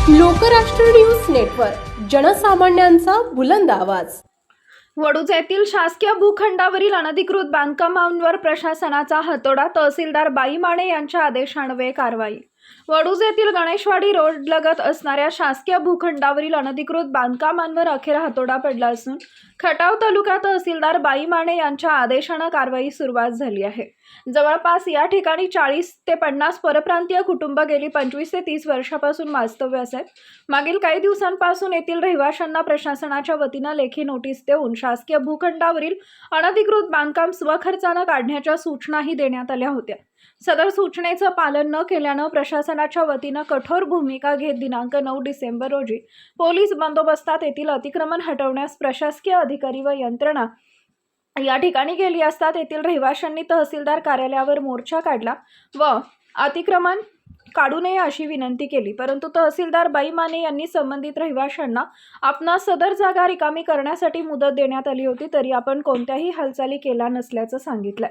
Lokrashtra news network, जनसामान्यांचा बुलंद आवाज. वडूज येथील शासकीय भूखंडावरील अनधिकृत बांधकामांवर प्रशासनाचा हातोडा. तहसीलदार बाई माने यांच्या आदेशान्वये कारवाई. वडूज येथील गणेशवाडी रोड लगत असणाऱ्या शासकीय भूखंडावरील अनधिकृत बांधकामांवर अखेर हातोडा पडला असून खटाव तालुका तहसीलदार बाई माने यांच्या आदेशाने कारवाई सुरुवात झाली आहे. जवळपास या ठिकाणी 40 ते 50 परप्रांतीय कुटुंब गेली 25 ते 30 वर्षापासून वास्तव्यास आहेत. मागील काही दिवसांपासून येथील रहिवाशांना प्रशासनाच्या वतीने लेखी नोटीस देऊन शासकीय भूखंडावरील अनधिकृत बांधकाम स्वखर्चाने काढण्याच्या सूचनाही देण्यात आल्या होत्या. सदर सूचनेचं पालन न केल्यानं प्रशासनाच्या वतीनं कठोर भूमिका घेत दिनांक 9 डिसेंबर रोजी पोलीस बंदोबस्तात येथील अतिक्रमण हटवण्यास प्रशासकीय अधिकारी व यंत्रणा या ठिकाणी गेली असता येथील रहिवाशांनी तहसीलदार कार्यालयावर मोर्चा काढला व अतिक्रमण काढू नये अशी विनंती केली. परंतु तहसीलदार बाई माने यांनी संबंधित रहिवाशांना आपणास सदर जागा रिकामी करण्यासाठी मुदत देण्यात आली होती, तरी आपण कोणत्याही हालचाली केल्या नसल्याचं सांगितलंय.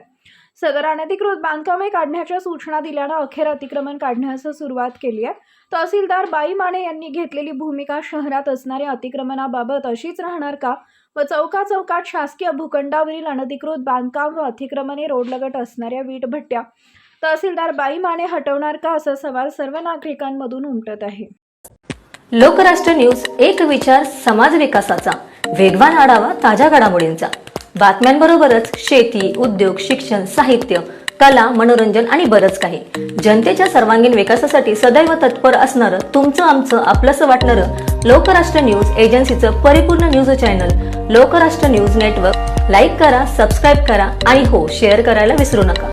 सदर अनधिकृत बांधकामे काढण्याच्या सूचना दिल्यानं अखेर अतिक्रमण काढण्यास सुरुवात केली आहे. तहसीलदार बाई माने यांनी घेतलेली भूमिका शहरात असणाऱ्या अतिक्रमणाबाबत अशीच राहणार का व चौकात शासकीय भूखंडावरील अनधिकृत बांधकाम व अतिक्रमणे रोडलगत असणाऱ्या वीटभट्ट्या तहसीलदार बाई माने हटवणार का असा सवाल सर्व नागरिकांमधून उमटत आहे. लोकराष्ट्र न्यूज, एक विचार समाज विकासाचा, वेगवान आढावा ताज्या घडामोडींचा. बातम्यांबरोबरच शेती, उद्योग, शिक्षण, साहित्य, कला, मनोरंजन आणि बरंच काही. जनतेच्या सर्वांगीण विकासासाठी सदैव तत्पर असणारं, तुमचं आमचं आपलंसं वाटणारं लोकराष्ट्र न्यूज एजन्सीचं परिपूर्ण news channel Lokrashtra news network like करा, सबस्क्राईब करा आणि हो, शेअर करायला विसरू नका.